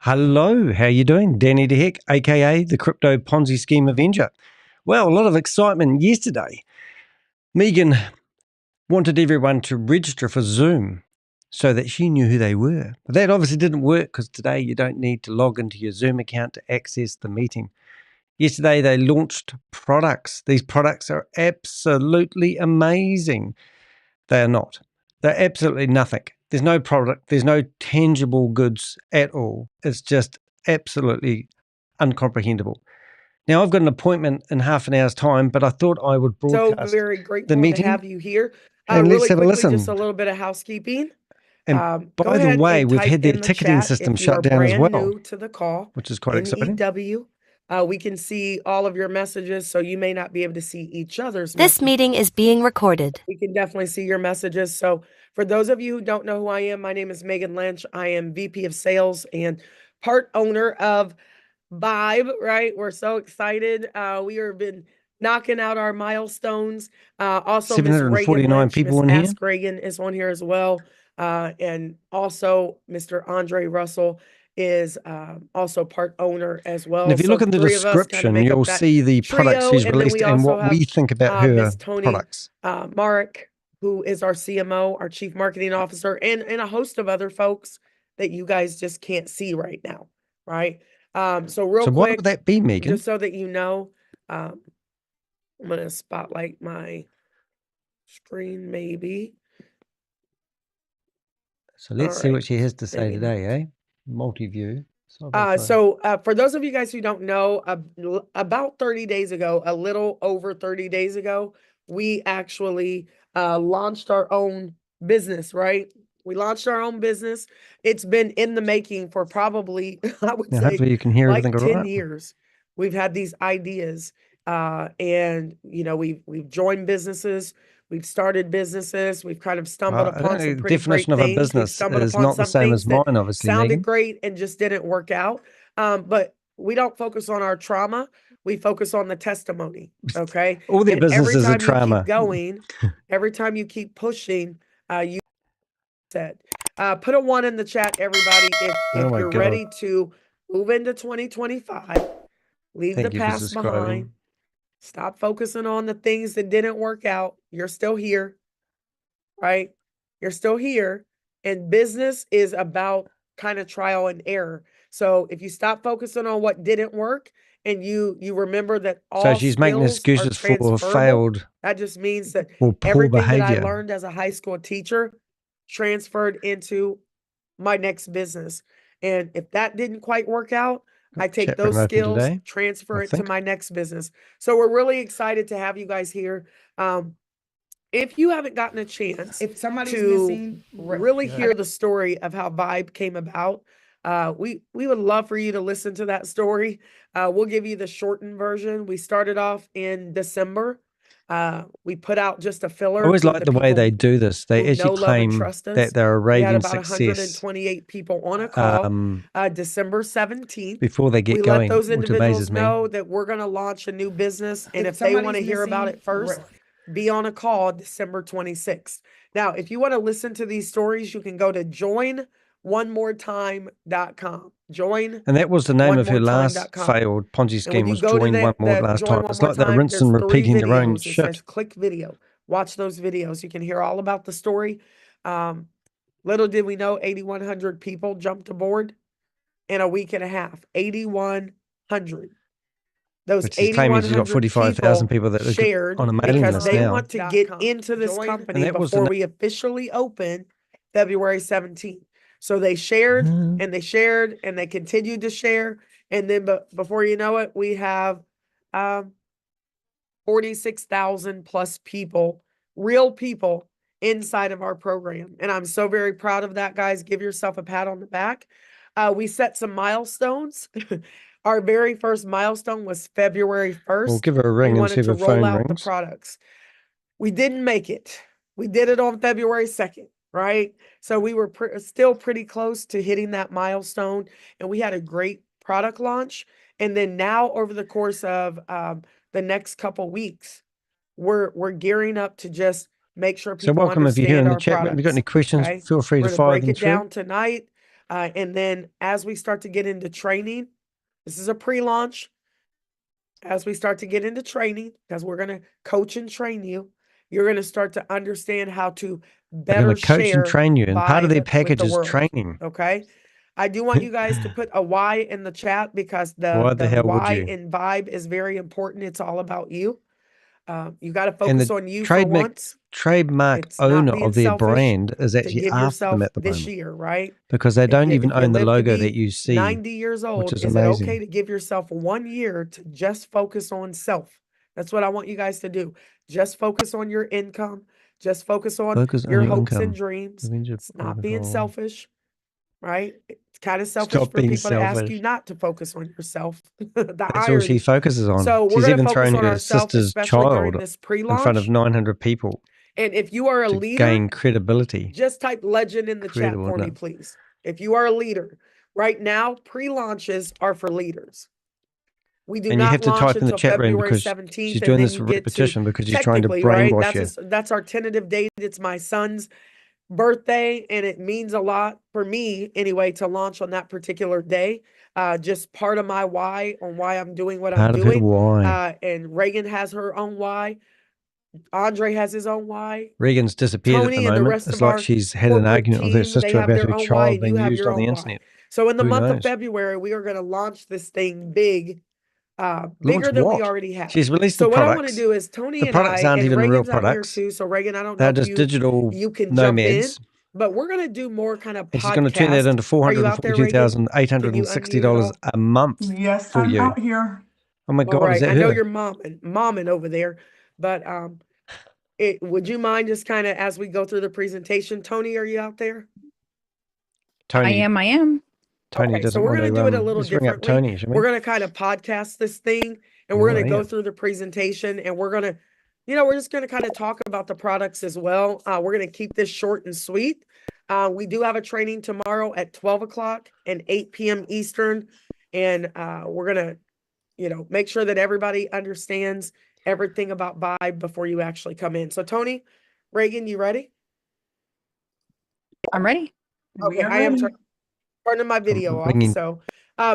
Hello, how you doing? Danny DeHeck, aka the Crypto Ponzi Scheme Avenger. Well, a lot of excitement yesterday. Megan wanted everyone to register for Zoom so that she knew who they were. But that obviously didn't work because today you don't need to log into your Zoom account to access the meeting. Yesterday they launched products. These products are absolutely amazing. They are not. They're absolutely nothing. There's no product. There's no tangible goods at all. It's just absolutely uncomprehendable. Now, I've got an appointment in half an hour's time, but I thought I would broadcast very the grateful meeting. to have you here. And Really let's have a quickly, listen. just a little bit of housekeeping. And Go by the ahead way, and we've type had their in the ticketing chat system if you are shut down as brand well, new to the call. which is quite exciting. NEW. We can see all of your messages, so you may not be able to see each other's This messages. meeting is being recorded. We can definitely see your messages. So for those of you who don't know who I am, my name is Ragan Lynch. I am VP of Sales and part owner of VYB, right? We're so excited. We have been knocking out our milestones. Also, Miss 749 Ragan Lynch, people Miss in here. Ask Ragan is on here as well. And also Mr. Andre Russell is also part owner as well. And if you look in the description, you'll see the products she's released and what we think about her Miss Tony products. Marek, who is our CMO, our Chief Marketing Officer, and a host of other folks that you guys just can't see right now, right? So what would that be, Megan? Just so that you know, I'm going to spotlight my screen maybe. So let's see what she has to say today, eh? Multi-view. So for those of you guys who don't know, about 30 days ago, a little over 30 days ago, we actually launched our own business, right? We launched our own business. It's been in the making for probably, I would say, hopefully you can hear like everything 10 right. years. We've had these ideas, and you know, we've joined businesses. We've started businesses. We've kind of stumbled upon some pretty great things. Definition of a business is not the same as mine, obviously, sounded Megan. great and just didn't work out. But we don't focus on our trauma. We focus on the testimony. Okay. All their businesses are trauma. Keep going, every time you keep pushing, you said, put a 1 in the chat, everybody, if you're ready to move into 2025, leave the past behind. Stop focusing on the things that didn't work out. You're still here, right? You're still here. And business is about kind of trial and error. So if you stop focusing on what didn't work and you remember that all so she's making excuses for failed, that just means that poor everything behavior that I learned as a high school teacher transferred into my next business. And if that didn't quite work out, I take those skills, transfer it to my next business. So we're really excited to have you guys here. If you haven't gotten a chance, if somebody's missing, really hear the story of how VYB came about, we would love for you to listen to that story. We'll give you the shortened version. We started off in December. We put out just a filler. I always like the way they do this. They actually claim that they're a raving success. We had about 128 people on a call December 17th. Before they get going, let those individuals know that we're going to launch a new business. And if they want to hear about it first, be on a call December 26th. Now, if you want to listen to these stories, you can go to joinonemoretime.com. And that was the name of her last failed Ponzi scheme, was Join One More last time. It's like they're rinsing and repeating their own shit. It says, click video. Watch those videos. You can hear all about the story. Little did we know 8,100 people jumped aboard in a week and a half. 8,100. Those 8,100 45,000 people that shared on a mailing list now. Because they want to get into this company before we officially open February 17th. So they shared and they shared and they continued to share. And then before you know it, we have 46,000 plus people, real people inside of our program. And I'm so very proud of that, guys. Give yourself a pat on the back. We set some milestones. Our very first milestone was February 1st. We'll give her a ring and see if her phone rings. The products. We didn't make it. We did it on February 2nd, right? So we were still pretty close to hitting that milestone, and we had a great product launch. And then now, over the course of the next couple weeks, we're gearing up to just make sure people understand. So welcome if you're here in the chat. If you've got any questions, feel free to fire them through. Break it down tonight. And then as we start to get into training, this is a pre-launch. As we start to get into training, because we're going to coach and train you, you're going to start to understand how to better coach and train you. And part of their package is training. Okay. I do want you guys to put a Y in the chat because the Y in VYB is very important. It's all about you. You got to focus on you for once. Trademark owner of their brand is actually after them at the this moment. year, right? Because they don't even own the logo that you see. 90 years old, is it okay to give yourself 1 year to just focus on self? That's what I want you guys to do. Just focus on your income. Just focus on your hopes and dreams. It's not being selfish, right? It's kind of selfish for people to ask you not to focus on yourself. That's all she focuses on. So she's even thrown her sister's child in front of 900 people. And if you are a leader, gain credibility, just type legend in the chat for me, please. If you are a leader, right now, pre-launches are for leaders. We do not launch until February 17th. She's doing this for repetition because she's trying to brainwash you. That's our tentative date. It's my son's birthday, and it means a lot for me anyway to launch on that particular day. Just part of my why on why I'm doing what I'm doing. And Ragan has her own why. Andre has his own why. Regan's disappeared at the moment. It's like she's had an argument with her sister about her child being used on the internet. So in the month of February, we are going to launch this thing big, bigger than we already have. She's released the products. So what I want to do is Tony and I, and Reagan's out here too. So Reagan, I don't know if you can jump in, but we're going to do more kind of podcasts. She's going to turn that into $442,860 a month. Yes, for I'm you. out here. Oh my God, is that I know you're momming over there, but would you mind just kind of as we go through the presentation? Tony, are you out there? Tony, I am. Tony okay, so we're going to do it a little differently. Tony, we're going to kind of podcast this thing, and we're going to go through the presentation, and we're going to, we're just going to kind of talk about the products as well. We're going to keep this short and sweet. We do have a training tomorrow at 12 o'clock and 8 p.m. Eastern, and we're going to, make sure that everybody understands everything about VYB before you actually come in. So Tony, Reagan, you ready? I'm ready. Okay, I am turning my video off.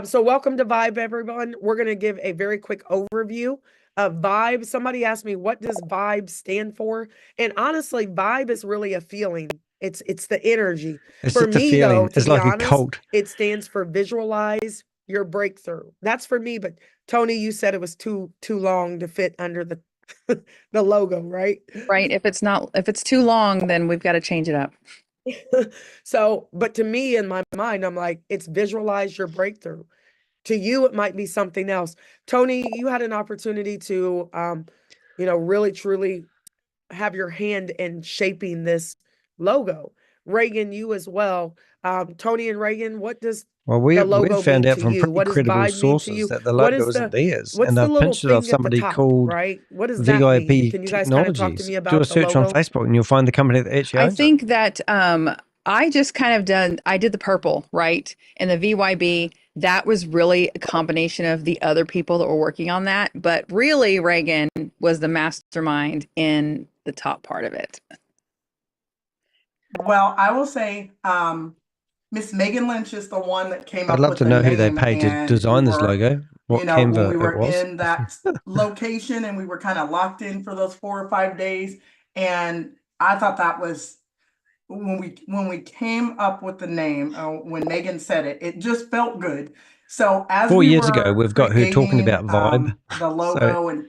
So welcome to VYB, everyone. We're going to give a very quick overview of VYB. Somebody asked me, what does VYB stand for? And honestly, VYB is really a feeling. It's the energy. For me, though, to be honest, a cult. It stands for visualize your breakthrough. That's for me, but Tony, you said it was too long to fit under the the logo, right? Right. If it's too long, then we've got to change it up. So, but to me, in my mind, I'm like, it's visualize your breakthrough. To you, it might be something else. Tony, you had an opportunity to, really truly have your hand in shaping this logo. Reagan, you as well. Tony and Reagan, what does we found out from pretty credible sources that the logo isn't theirs, and they've pinched it off somebody called VYB Technologies. Do a search on Facebook, and you'll find the company that actually owns it. I think that I just kind of I did the purple, right, and the VYB. That was really a combination of the other people that were working on that, but really Reagan was the mastermind in the top part of it. Well, I will say, Miss Ragan Lynch is the one that came up with the name. I'd love to know who they paid to design this logo. What Canva we were it was. in that location, and we were kind of locked in for those 4 or 5 days. And I thought that was when we came up with the name. When Megan said it, it just felt good. So as 4 years ago, we've got her talking about VYB, the logo, and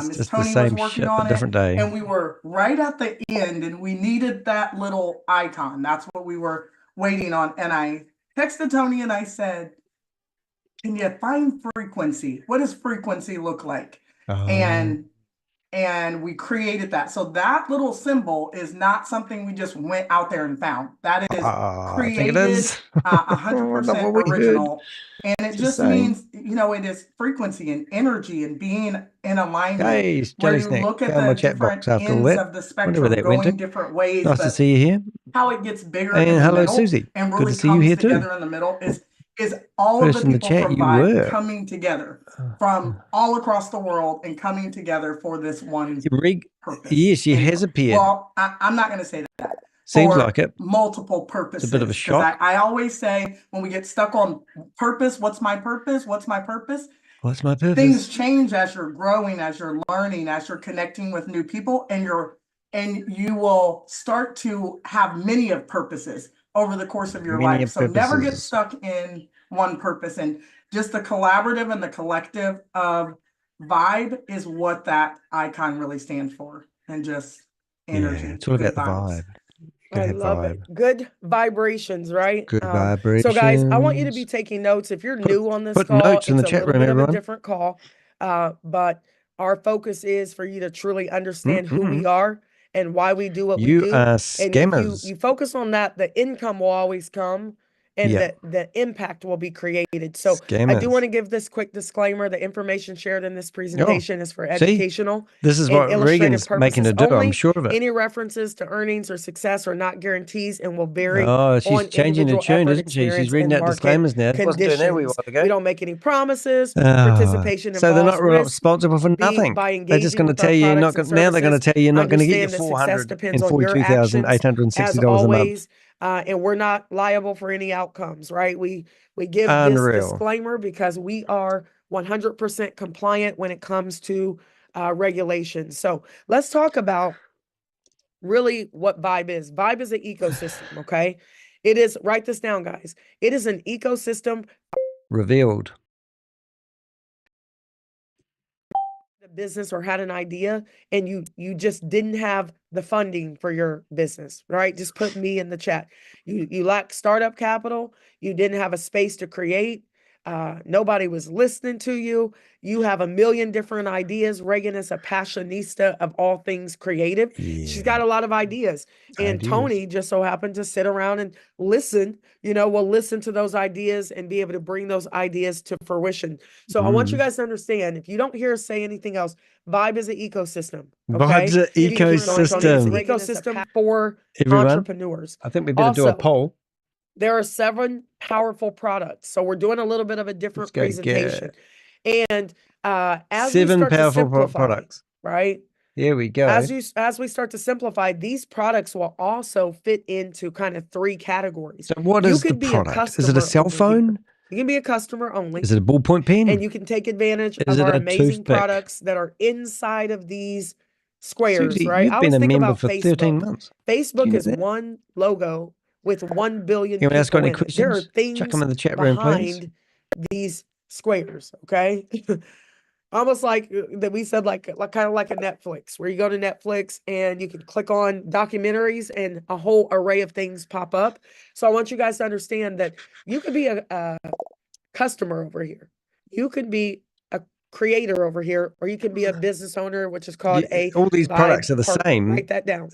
Miss Tony was working on it, and we were right at the end, and we needed that little icon. That's what we were waiting on. And I texted Tony and I said, can you find frequency? What does frequency look like? And we created that. So that little symbol is not something we just went out there and found. That is created 100% original. And it just means, it is frequency and energy and being in alignment. Where you look at the different ends of the spectrum going different ways. Nice to see you here. How it gets bigger and in the hello, middle Susie. And really comes together in the middle is all of the people from VYB coming together from all across the world and coming together for this one purpose. Yes, she has appeared. Well, I'm not going to say that. Seems like it. Multiple purposes. It's a bit of a shock. I always say when we get stuck on purpose, what's my purpose? What's my purpose? What's my purpose? Things change as you're growing, as you're learning, as you're connecting with new people, and you will start to have many of purposes over the course of your life. So never get stuck in one purpose, and just the collaborative and the collective of VYB is what that icon really stands for, and just energy. Yeah, it's all about the vibe. I love it. Good vibrations, right? Good vibrations. So guys, I want you to be taking notes. If you're new on this call, notes in the it's chat a little room, bit of everyone. a different call. But our focus is for you to truly understand who we are and why we do what we do. You are scammers. And you focus on that, the income will always come, and the impact will be created. So I do want to give this quick disclaimer. The information shared in this presentation is for educational. This is what Regan's making to do. I'm sure of it. Any references to earnings or success are not guarantees and will vary. Oh, she's changing the tune, isn't she? She's reading out disclaimers now. We don't make any promises. Participation so they're not responsible for nothing. They're just going to tell you now they're going to tell you you're not going to get your $442,860 a month. And we're not liable for any outcomes, right? We give this disclaimer because we are 100% compliant when it comes to regulations. So let's talk about really what VYB is. VYB is an ecosystem, okay? It is, write this down, guys. It is an ecosystem. Revealed. Business or had an idea and you just didn't have the funding for your business, right? Just put me in the chat. You lack startup capital. You didn't have a space to create. Nobody was listening to you. You have a million different ideas. Regan is a passionista of all things creative. Yeah. She's got a lot of ideas. And Tony just so happened to sit around and listen, will listen to those ideas and be able to bring those ideas to fruition. So I want you guys to understand, if you don't hear us say anything else, VYB is an ecosystem. Okay? VYB's an ecosystem. It's an ecosystem for entrepreneurs. I think we better do a poll. There are 7 powerful products. So we're doing a little bit of a different presentation. And as 7 we start powerful to simplify, products. Right? Here we go. As we start to simplify, these products will also fit into kind of 3 categories. So what is the product? Is it a cell phone? You can be a customer only. Is it a ballpoint pen? And you can take advantage of our amazing products that are inside of these squares, Susie, right? You've been a member for 13 months. Facebook is one logo with 1 billion people. Ask any questions? There are things Chuck them in the chat room, behind these squares, okay? Almost like that we said, like kind of like a Netflix, where you go to Netflix and you can click on documentaries and a whole array of things pop up. So I want you guys to understand that you could be a customer over here. You could be a creator over here, or you can be a business owner, which is called all these products are the same. Write that down.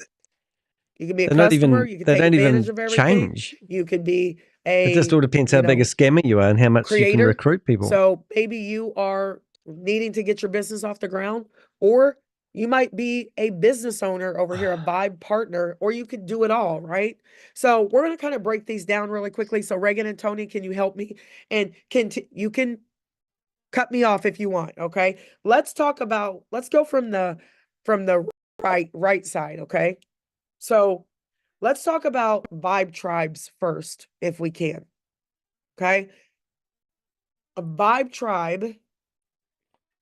You can be a customer. You can take advantage of everything. Change. You could be it just all depends how big a scammer you are and how much you can recruit people. So maybe you are needing to get your business off the ground, or you might be a business owner over here, a VYB partner, or you could do it all, right? So we're going to kind of break these down really quickly. So Regan and Tony, can you help me? And you can cut me off if you want, okay? Let's go from the right side, okay? So let's talk about VYB tribes first, if we can, okay? A VYB tribe,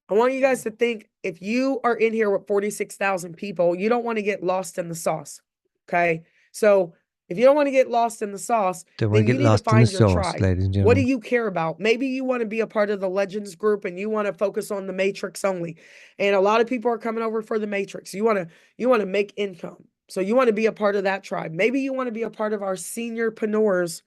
I want you guys to think, if you are in here with 46,000 people, you don't want to get lost in the sauce, okay? So if you don't want to get lost in the sauce, then you need to find your tribe. What do you care about? Maybe you want to be a part of the Legends group and you want to focus on the Matrix only. And a lot of people are coming over for the Matrix. You want to make income. So you want to be a part of that tribe. Maybe you want to be a part of our seniorpreneurs.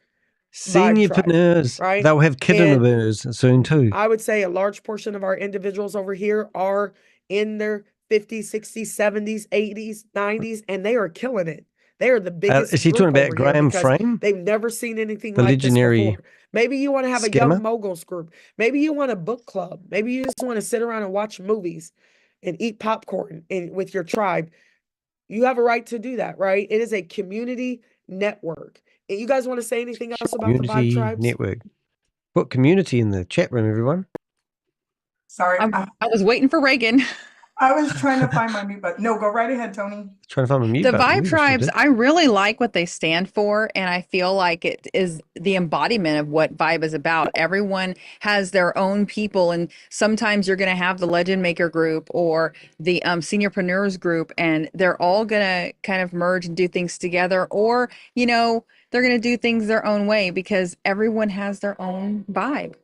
Seniorpreneurs, right? They'll have kidnapreneurs soon too. I would say a large portion of our individuals over here are in their 50s, 60s, 70s, 80s, 90s, and they are killing it. They are the biggest. Is he talking about Graham Frame? They've never seen anything like this before. Maybe you want to have a young moguls group. Maybe you want a book club. Maybe you just want to sit around and watch movies and eat popcorn with your tribe. You have a right to do that, right? It is a community network. And you guys want to say anything else about the VYB tribes? Network. Put community in the chat room, everyone. Sorry. I was waiting for Reagan. I was trying to find my mute button. No, go right ahead, Tony. Trying to find my mute The button. Vibe Tribes, I really like what they stand for, and I feel like it is the embodiment of what Vibe is about. Everyone has their own people, and sometimes you're going to have the Legend Maker group or the Seniorpreneurs group, and they're all going to kind of merge and do things together, or, you know, they're going to do things their own way because everyone has their own vibe.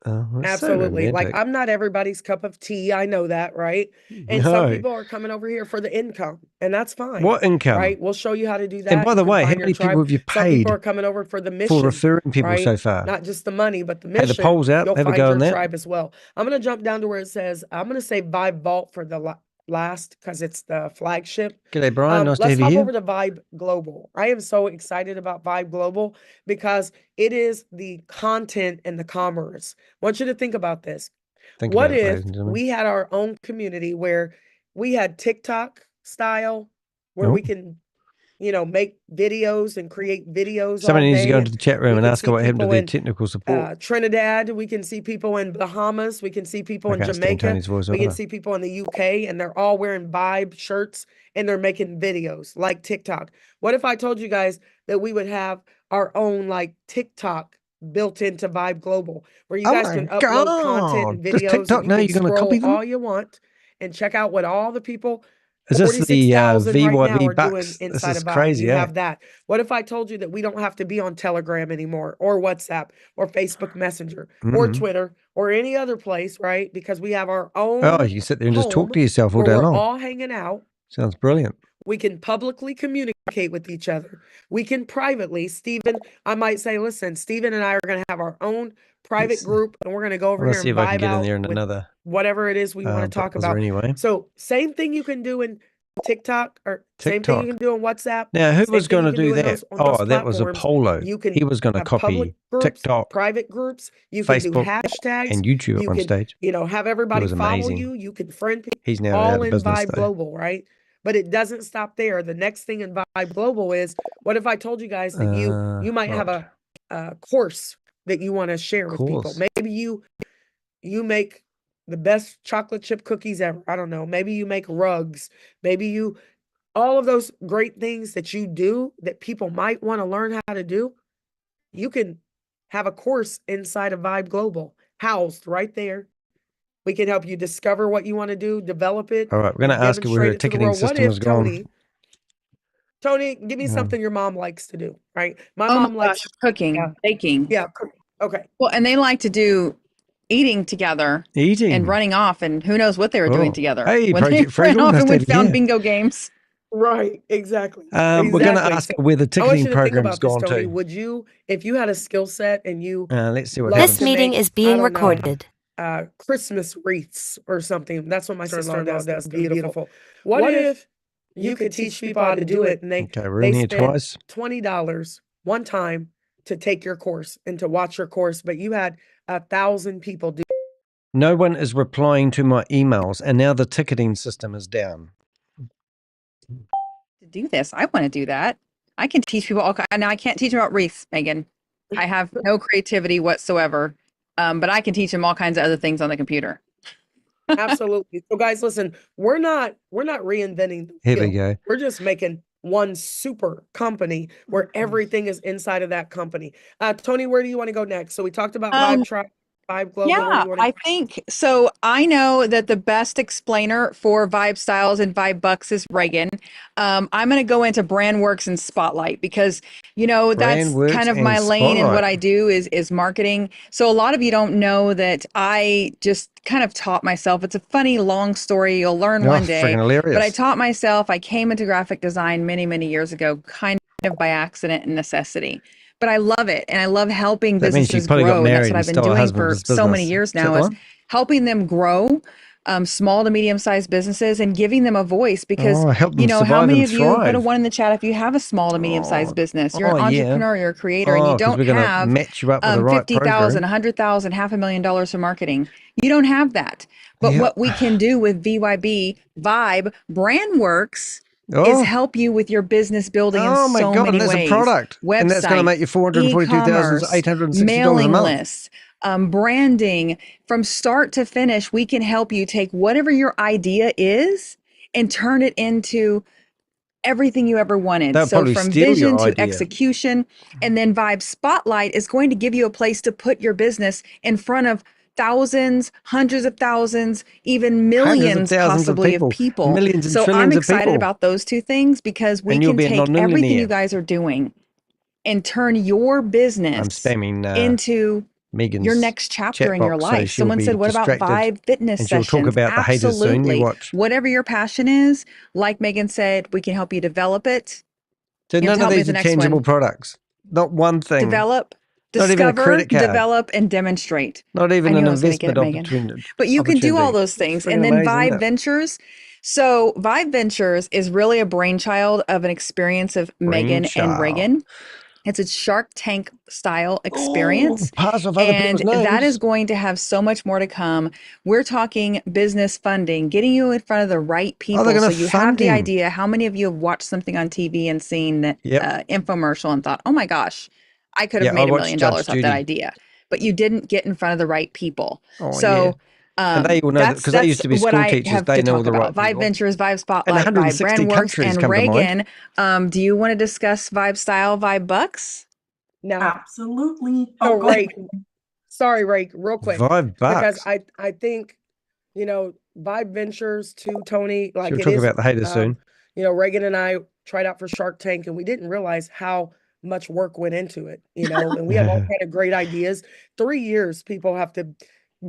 Absolutely. So like, I'm not everybody's cup of tea. I know that, right? And some people are coming over here for the income, and that's fine. What income? Right? We'll show you how to do that. And by the way, how many people have you Some paid people are coming over for the mission, for referring people right? so far? Not just the money, but the mission. Hey, the polls out. You'll Have a find go your on that. tribe as well. I'm going to jump down to where it says, I'm going to say Vibe Vault for the last because it's the flagship. G'day, Brian. Nice to have you let's here. hop over to Vibe Global. I am so excited about Vibe Global because it is the content and the commerce. I want you to think about this. What if we had our own community where we had TikTok style, where we can, you know, make videos and create videos. Somebody needs to go into the chat room and ask her what happened to their technical support. Trinidad, we can see people in Bahamas, we can see people in Jamaica, we can see people in the UK, and they're all wearing Vibe shirts and they're making videos like TikTok. What if I told you guys that we would have our own like TikTok built into Vibe Global, where you guys can upload content and videos. TikTok, now you're going to copy them all you want and check out what all the people. Is this the VYB bucks? Inside this is of Vibe. crazy. You have that. What if I told you that we don't have to be on Telegram anymore, or WhatsApp, or Facebook Messenger, or Twitter, or any other place, right? Because we have our own. Oh, you sit there and just talk to yourself all day long. We're all hanging out. Sounds brilliant. We can publicly communicate with each other. We can privately. Stephen, I might say, listen, Stephen and I are going to have our own private group, and we're going to go over here and vibe out in another whatever it is we want to talk about. Anyway. So same thing you can do in TikTok, or same thing you can do on WhatsApp. Now, who was going to do that? Oh, that was Apollo. He was going to copy TikTok, private groups. You Facebook, can do hashtags and YouTube on stage. You know, have everybody follow you. You can friend people. He's now all in Vibe Global, right? But it doesn't stop there. The next thing in Vibe Global is, what if I told you guys that you might have a course that you want to share with people? Maybe you make the best chocolate chip cookies ever. I don't know. Maybe you make rugs. Maybe all of those great things that you do that people might want to learn how to do. You can have a course inside of Vibe Global, housed right there. We can help you discover what you want to do, develop it. All right, we're going to ask you where your ticketing system is going. Tony, give me something your mom likes to do, right? My mom likes cooking, baking. Yeah, okay. Well, and they like to do eating together, and running off, and who knows what they were doing together. Hey, when they ran off and we found bingo games. Right, exactly. We're going to ask where the ticketing program's gone to. Would you, if you had a skill set and you let's see what this meeting is being recorded. Christmas wreaths or something. That's what my sister-in-law does. That's beautiful. What if you could teach people how to do it, and they spend $20 one time to take your course and to watch your course, but you had 1,000 people do. No one is replying to my emails, and now the ticketing system is down. To do this, I want to do that. I can teach people all. Now I can't teach them about wreaths, Megan. I have no creativity whatsoever. But I can teach them all kinds of other things on the computer. Absolutely. So guys, listen, we're not reinventing the wheel. Here we go. We're just making one super company where everything is inside of that company. Tony, where do you want to go next? So we talked about Vibe Global. Yeah, I think so. I know that the best explainer for Vibe Styles and Vibe Bucks is Ragan. I'm going to go into BrandWorks and Spotlight because, you know, that's kind of my lane, and what I do is marketing. So a lot of you don't know that I just kind of taught myself. It's a funny, long story. You'll learn one day. But I taught myself. I came into graphic design many, many years ago, kind of by accident and necessity. But I love it, and I love helping businesses grow. And that's what I've been doing for so many years now, is helping them grow small to medium-sized businesses and giving them a voice. Because, you know, how many of you, put a 1 in the chat if you have a small to medium-sized business. You're an entrepreneur, you're a creator, and you don't have $50,000, $100,000, $500,000 for marketing. You don't have that. But what we can do with VYB, Vibe, BrandWorks, is help you with your business building in so many ways. There's a product. Website, and that's going to make you $442,860 a month. mailing lists, branding, from start to finish. We can help you take whatever your idea is and turn it into everything you ever wanted. They'll So probably from steal vision your to idea. execution. And then Vibe Spotlight is going to give you a place to put your business in front of thousands, hundreds of thousands, even millions possibly of people. Millions and So trillions I'm of excited people. about those two things, because we And you'll can be a take everything you nonlinear. guys are doing and turn your business I'm spamming into Megan's your next chapter chat in your box, so life. she'll Someone be said, what about distracted, Vibe fitness and she'll sessions? talk about the haters soon. You Absolutely. watch. Whatever your passion is, like Megan said, we can help you develop it. So You have none to of help me with these the are next tangible one. products. Not one thing. Develop, Not even a discover, credit card. develop, and demonstrate. Not I even knew an I was going to get investment it, Megan. opportunity. But you can do all those It's things. freaking And then amazing, Vibe isn't it? Ventures. So Vibe Ventures is really a brainchild of an experience of Megan and Reagan. It's a Shark Tank style experience. Pass off other people's And that names. is going to have so much more to come. We're talking business funding, getting you in front of the right people. they're So gonna you fund have the him. idea. How many of you have watched something on TV and seen that infomercial and thought, oh my gosh, I could have made $1 million off that idea. But you didn't get in front of the right people. And they will know that because they used to be school teachers. They know all the right Vibe people. Ventures, Vibe And Spotlight, Vibe 160 Brandworks, countries and come to mind. Reagan. Do you want to discuss Vibe Style, Vibe Bucks? No. Absolutely. So, go ahead. Sorry, Ray, real quick. $5. Because I think, Vibe Ventures too, Tony, like She'll it talk is, about the haters soon. Reagan and I tried out for Shark Tank, and we didn't realize how much work went into it, and we have all kind of great ideas. 3 years people have to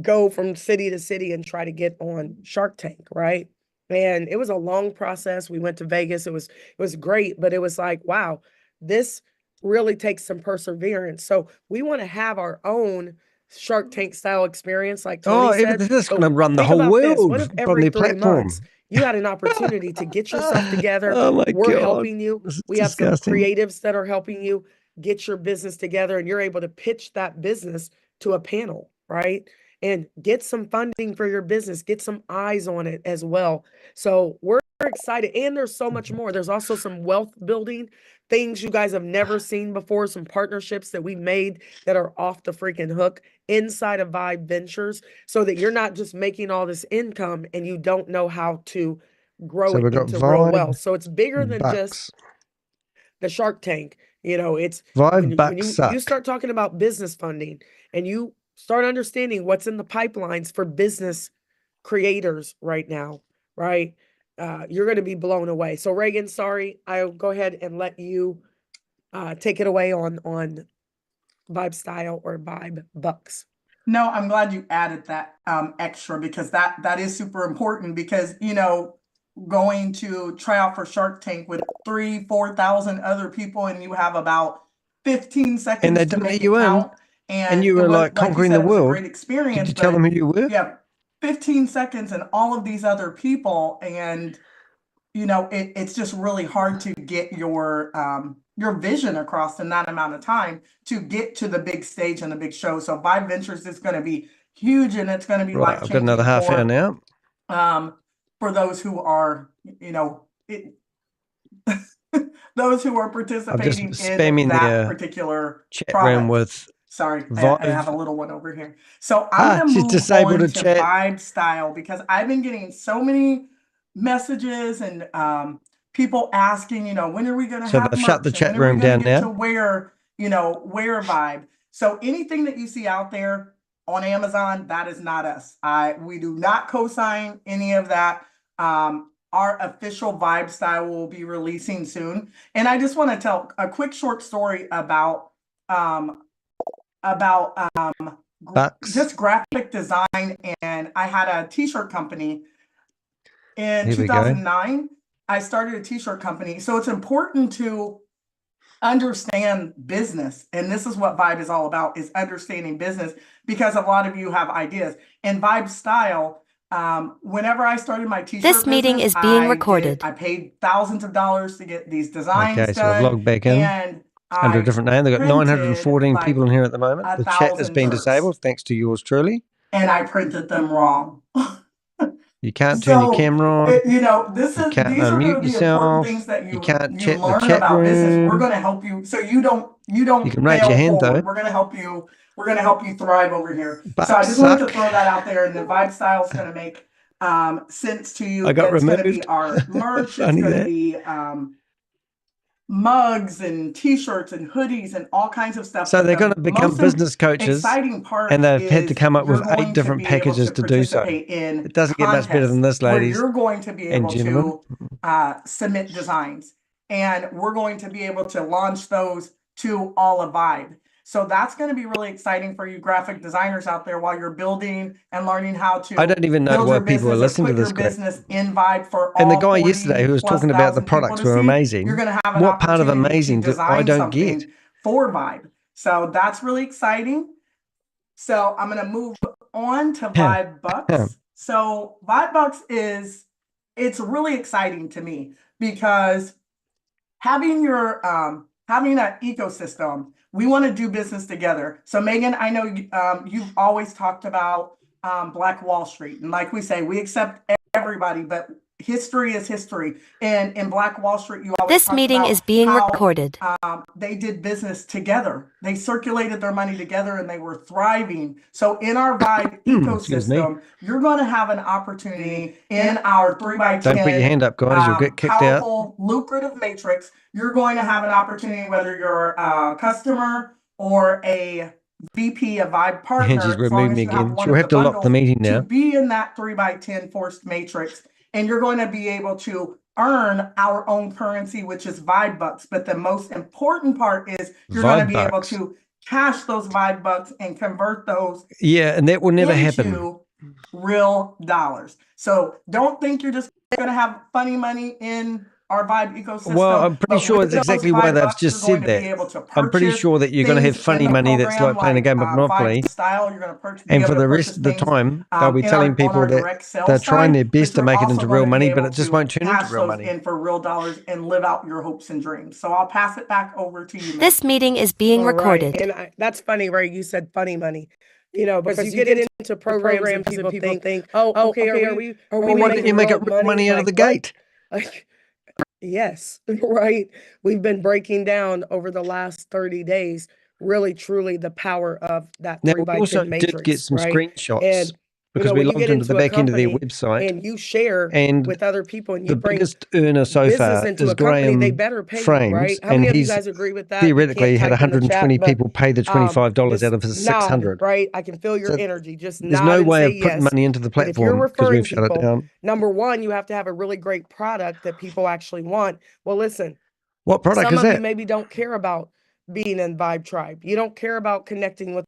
go from city to city and try to get on Shark Tank, right? And it was a long process. We went to Vegas. It was great, but it was like, wow, this really takes some perseverance. So we want to have our own Shark Tank style experience, like Tony said. This is going to run the whole world. What if on every their 3 platform? months you had an opportunity to get yourself together? Oh my We're God. helping you. We have disgusting. some creatives that are helping you get your business together, and you're able to pitch that business to a panel, right? And get some funding for your business, get some eyes on it as well. So we're excited. And there's so much more. There's also some wealth building things you guys have never seen before, some partnerships that we made that are off the freaking hook inside of Vibe Ventures, so that you're not just making all this income and you don't know how to grow it into real wealth. So it's bigger than just the Shark Tank. It's when you start talking about business funding and you start understanding what's in the pipelines for business creators right now, right? You're going to be blown away. So Reagan, sorry, I'll go ahead and let you take it away on Vibe Style or Vibe Bucks. No, I'm glad you added that extra, because that is super important, because, going to try out for Shark Tank with 3,000-4,000 other people, and you have about 15 seconds and they to didn't make let you it in, count. And you were like conquering the world. Great experience. Did you tell them who you were? Yeah, 15 seconds and all of these other people, and it's just really hard to get your vision across in that amount of time to get to the big stage and the big show. So Vibe Ventures is going to be huge, and it's going to be life-changing. I've got another half hour now. For those who are, those who are participating in that particular chat room with. Sorry, I have a little one over here. So I'm going to move on to Vibe Style, because I've been getting so many messages and people asking, when are we going to have merch? Shut the chat room down now. To wear Vibe. So anything that you see out there on Amazon, that is not us. We do not co-sign any of that. Our official Vibe Style will be releasing soon. And I just want to tell a quick short story about just graphic design. And I had a t-shirt company in 2009. I started a t-shirt company. So it's important to understand business. And this is what Vibe is all about, is understanding business, because a lot of you have ideas. And Vibe Style, whenever I started my t-shirt This meeting business, is being recorded. I paid thousands of dollars to get these designs done. So I've logged back in. And under a different name. They've got 914 people in here at the moment. The chat has been disabled, thanks to yours truly. And I printed them wrong. You can't turn your camera on. You can't unmute yourself. Things that you can't chat in learn the chat about room. business. We're going to help you, so you don't. You can raise your hand though. We're going to help you we're going to help you thrive over here. But so I just wanted to throw that out there, and the Vibe style is going to make sense to you. I got It's going to be removed. our merch. It's going to be mugs and t-shirts and hoodies and all kinds of stuff. So they're going to become business coaches, exciting part and they've had to come up with you're 8 different going to be able packages to do so. in It doesn't get much better than this, where ladies you're going to be and able gentlemen. to submit designs, and we're going to be able to launch those to all of Vibe. So that's going to be really exciting for you graphic designers out there while you're building and learning how to. I don't even know why people are listening to this crap. Business in Vibe for and all the guy yesterday who was talking about the products were amazing. You're going to have what part of amazing do I don't get for Vibe? So that's really exciting. So I'm going to move on to Vibe Bucks. So Vibe Bucks it's really exciting to me because having your having that ecosystem, we want to do business together. So Megan, I know you've always talked about Black Wall Street, and like we say, we accept everybody, but history is history. And in Black Wall Street, you always This meeting is being recorded. They did business together. They circulated their money together, and they were thriving. So in our Vibe ecosystem, you're going to have an opportunity in our 3x10. Don't put your hand up, guys. You'll get kicked powerful, out. Lucrative matrix. You're going to have an opportunity, whether you're a customer or a VP, a Vibe partner. Angie's removed me again. She'll have to lock the meeting now. To be in that 3x10 forced matrix, and you're going to be able to earn our own currency, which is Vibe Bucks. But the most important part is you're going to be able to cash those Vibe Bucks and convert those. Yeah, and that will never happen. Real dollars. So don't think you're just going to have funny money in our Vibe ecosystem. Well, I'm pretty sure it's exactly why they've just said that. I'm pretty sure that you're going to have funny money that's like playing a game of Monopoly. And for the rest of the time, they'll be telling people that they're trying their best to make it into real money, but it just won't turn into real money. In for real dollars and live out your hopes and dreams. So I'll pass it back over to you. This meeting is being recorded. And that's funny, right? You said funny money. You know, because you get into programs and people think, oh, okay, are we why didn't you make it real money out of the gate? Like, yes, right. We've been breaking down over the last 30 days, really, truly the power of that 3x10 matrix. We also did get some screenshots because we logged into the back end of their website, and you share with other people, and you the bring biggest earner so far is Graham they better pay Frames, you, right? How and many of you he's guys agree with that? theoretically had 120 people pay the $25 out of his 600. Right, I can feel your energy. Just there's no way of putting money into the But if you're platform because referring we've shut it down. Number one, you have to have a really great product that people actually want. Well, listen, what product some is of that? you maybe don't care about being in Vibe Tribe. You don't care about connecting with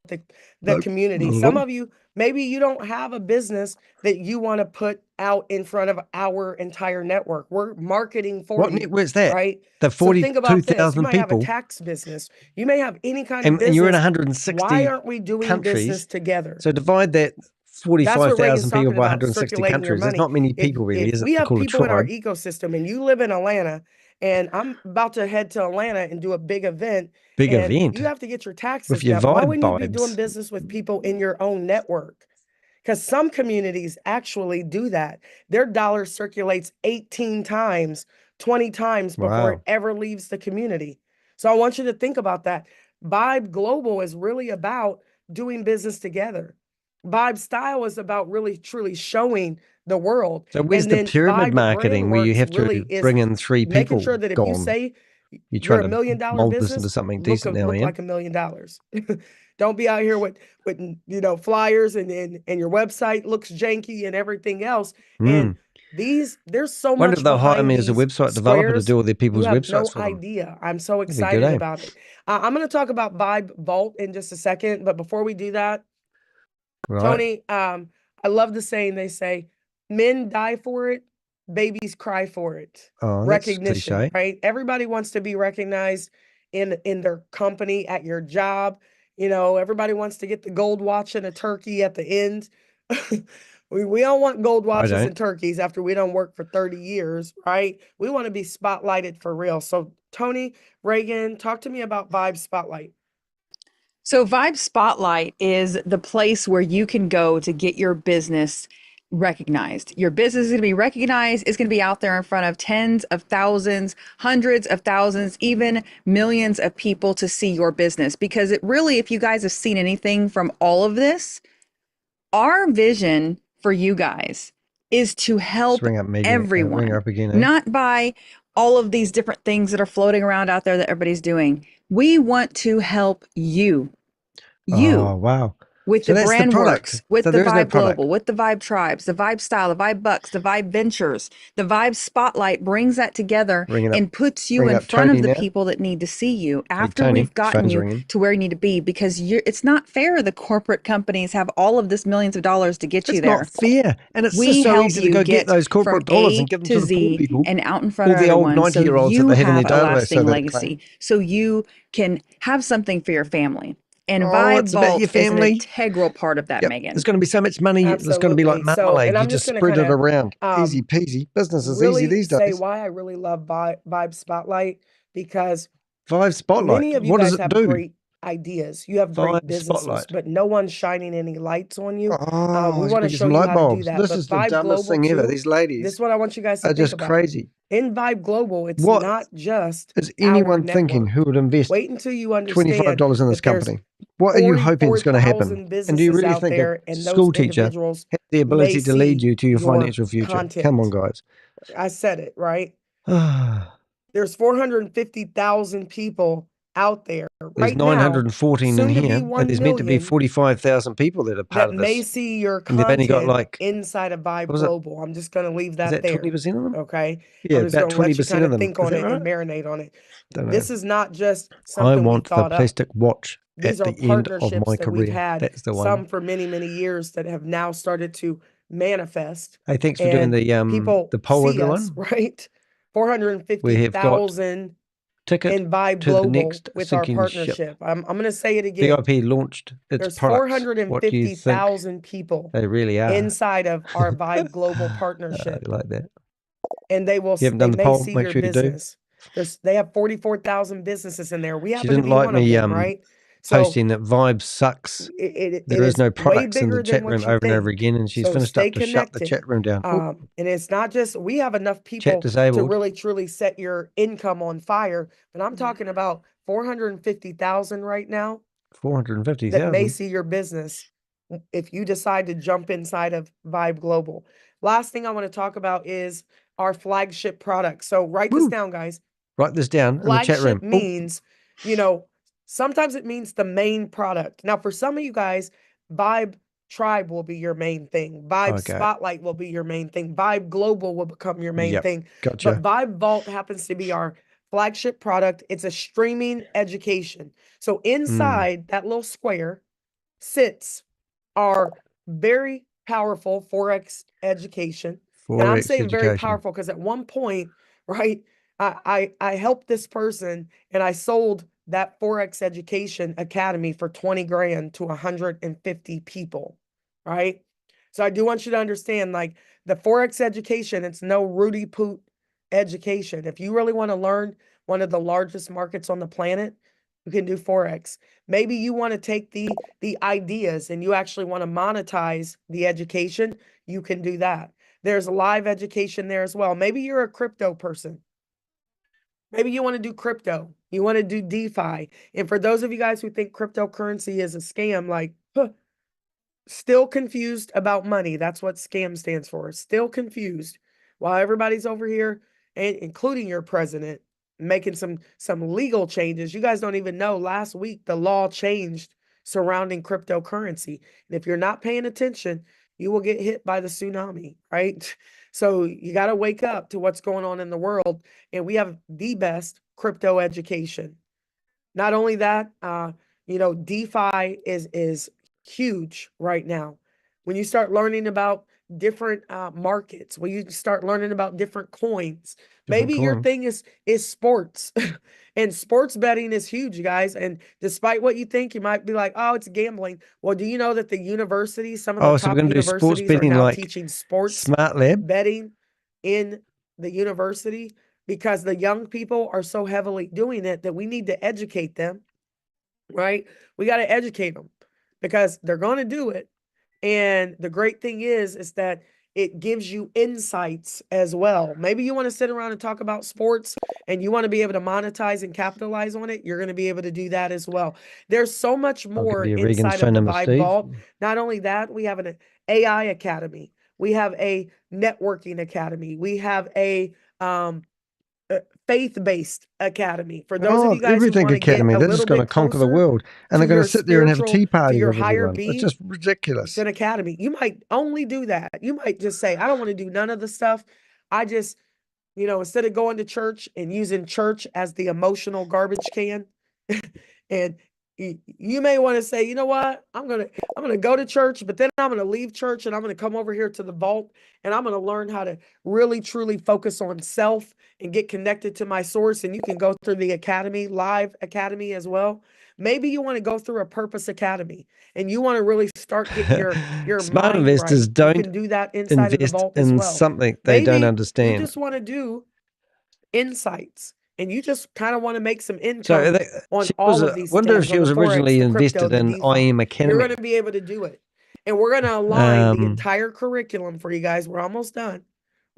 the community. Some of you, maybe you don't have a business that you want to put out in front of our entire network. We're marketing for what you. network's that? Right? The 42,000 You might have a people. tax business. You may have any kind of business. And you're in 160 Why aren't we doing countries? Business together? So divide that 45,000 people by 160 circulating countries. There's not many people really, is it? We have people in our ecosystem, and you live in Atlanta, and I'm about to head to Atlanta and do a big event. You have to get your taxes with your done. Why Vibe wouldn't you be vibes. doing business with people in your own network? Because some communities actually do that. Their dollar circulates 18 times, 20 times before it ever leaves the community. So I want you to think about that. Vibe Global is really about doing business together. Vibe Style is about really, truly showing the world. So where's the pyramid marketing where you have to bring in 3 people? Making sure that if you say you're $1 million business, into something decent now, look like $1 million. Don't be out here with flyers and your website looks janky and everything else. And there's so much. Wonder if they'll hire me as a website developer to do all their people's websites for them. No idea. I'm so excited about it. I'm going to talk about Vibe Vault in just a second, but before we do that, Tony, I love the saying. They say, "Men die for it, babies cry for it." Recognition, right? Everybody wants to be recognized in their company, at your job. Everybody wants to get the gold watch and a turkey at the end. We don't want gold watches and turkeys after we don't work for 30 years, right? We want to be spotlighted for real. So, Tony, Ragan, talk to me about Vibe Spotlight. So Vibe Spotlight is the place where you can go to get your business recognized. Your business is going to be recognized. It's going to be out there in front of tens of thousands, hundreds of thousands, even millions of people to see your business. Because it really, if you guys have seen anything from all of this, our vision for you guys is to help everyone, ring her up again, not by all of these different things that are floating around out there that everybody's doing. We want to help you. Oh, wow. With So the that's the brand product. works, with So the there is no Vibe product. Global, with the Vibe Tribes, the Vibe Style, the Vibe Bucks, the Vibe Ventures, the Vibe Spotlight brings that together and puts you in front of the people that need to see you after we've gotten you to where you need to be, because it's not fair the corporate companies have all of this millions of dollars to get you there. It's not fair. And it's We just so help easy to you go get get those from corporate dollars A and give them to to the poor Z people. and out in front All of the old everyone, so 90-year-olds that you they have in have their a database, lasting so they legacy, so you can have something for your family. And Oh, Vibe it's about your Vault is an family. integral part of that, Yep. Megan. There's going to be so much money. There's going to be like Absolutely. So, marmalade. and You I'm just just gonna spread it kinda, around. Easy peasy. Business is easy really these say days. why I really love Vibe Spotlight, because Vibe Spotlight. many of you What does guys it have do? great ideas. You have great Vibe businesses, Spotlight. but no one's shining any lights on you. Oh, We you want gotta to get show some you light how to do bulbs. that. This But is the Vibe dumbest Global thing ever. too, These this ladies is what I want you guys to are think just about. crazy. In Vibe Global, it's What not just is our anyone thinking network. who would invest Wait until you understand $25 in this that there's company? What are you hoping is going to happen? 44,000 And do you businesses really out think a there, and those school teacher individuals has the may ability to lead see you to your your financial future? Come on, content. guys. I said it, right? There's 450,000 people out there There's right now, 914 in soon to be here, 1 and there's meant to be million 45,000 people that are part that of may this. see your And they've only got content like, inside of Vibe what was it? Global. I'm just going to leave Is that that there. 20% of them? Okay. Yeah, I'm just about going to let you 20% kind of of them. think Is on that it right? and marinate on it. Don't know. This is not just I something we want the thought up. plastic watch These at are the end of partnerships my that we've career. had, That's the some one. for many, many years, that have now started to manifest. Hey, thanks for doing And people the poll, see us, everyone. right? We have got 450,000 ticket in Vibe to the Global next with our sinking ship. partnership. I'm going to say it again. VYB launched its There's products. What do you think 450,000 people they really are? inside of our Vibe Global I partnership, like that. and they will. You haven't They done the may poll? see Make your sure you do. business. They have 44,000 businesses in there. We She happen to didn't be like one of me them, right? So posting that Vibe sucks. it There is is no way products in the bigger chat than room what you over and over think. again, and she's So finished stay up to shut the connected. chat room down. And it's not just, we have enough Chat people to disabled. really truly set your income on fire, but I'm talking about 450,000 right now that may 450,000. see your business if you decide to jump inside of Vibe Global. Last thing I want to talk about is our flagship product. So write this down, guys. Write this down in the chat room. Flagship means, sometimes it means the main product. Now, for some of you guys, Vibe Tribe will be your main thing. Vibe Spotlight will be your main thing. Vibe Global will become your main thing. Gotcha. But Vibe Vault happens to be our flagship product. It's a streaming education. So inside that little square sits our very powerful forex education. And I'm saying very powerful because at one point, right, I helped this person and I sold that forex education academy for 20 grand to 150 people, right? So I do want you to understand, like, the forex education, it's no Rudy Poot education. If you really want to learn one of the largest markets on the planet, you can do forex. Maybe you want to take the ideas and you actually want to monetize the education, you can do that. There's live education there as well. Maybe you're a crypto person. Maybe you want to do crypto. You want to do DeFi. And for those of you guys who think cryptocurrency is a scam, like, still confused about money. That's what scam stands for. Still confused. While everybody's over here, and including your president, making some legal changes. You guys don't even know, last week the law changed surrounding cryptocurrency. And if you're not paying attention, you will get hit by the tsunami, right? So you got to wake up to what's going on in the world. And we have the best crypto education. Not only that, DeFi is huge right now. When you start learning about different markets, when you start learning about different coins, maybe your thing is sports. And sports betting is huge, guys. And despite what you think, you might be like, oh, it's gambling. Well, do you know that the universities, some of the top universities are now teaching sports Smart Lab betting in the university, because the young people are so heavily doing it that we need to educate them, right? We got to educate them because they're going to do it. And the great thing is that it gives you insights as well. Maybe you want to sit around and talk about sports and you want to be able to monetize and capitalize on it. You're going to be able to do that as well. There's so much more inside of the VYB Vault. Not only that, we have an AI Academy. We have a networking academy. We have a faith-based academy. For those of you guys who want to get a they're little just going to bit conquer the closer world, and they're going to sit there and have a tea party to your with higher everyone. B, It's just ridiculous. it's an academy. You might only do that. You might just say, I don't want to do none of the stuff. I just, instead of going to church and using church as the emotional garbage can, and you may want to say, you know what, I'm gonna go to church, but then I'm gonna leave church and I'm gonna come over here to the vault and I'm gonna learn how to really truly focus on self and get connected to my source. And you can go through the academy, live academy as well. Maybe you want to go through a purpose academy and you want to really start getting your Smart mind investors right. don't You can do that inside of the vault as in well. something they don't Maybe understand. you just want to do insights and you just kind of want to make some income on all of these wonder if things, she on was the forex, originally the crypto, invested the in DeFi. IM You're Academy. going to be able to do it. And we're going to align the entire curriculum for you guys. We're almost done.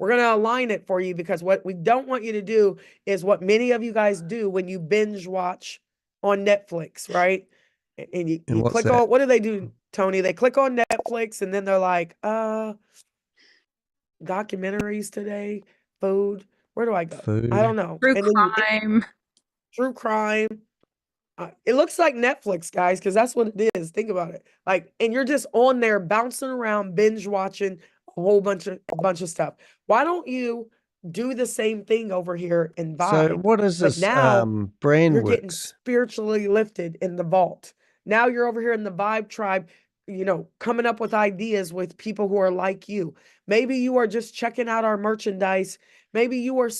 We're going to align it for you because what we don't want you to do is what many of you guys do when you binge watch on Netflix, right? And you click on, what do they do, Tony? They click on Netflix and then they're like, documentaries today, food. Where do I go? Food. I don't know. True crime. True crime. It looks like Netflix, guys, because that's what it is. Think about it. And you're just on there bouncing around, binge watching a whole bunch of stuff. Why don't you do the same thing over here in VYB? So what is this now brand you're works? getting spiritually lifted in the vault. Now you're over here in the VYB tribe, coming up with ideas with people who are like you. Maybe you are just checking out our merchandise. Maybe you are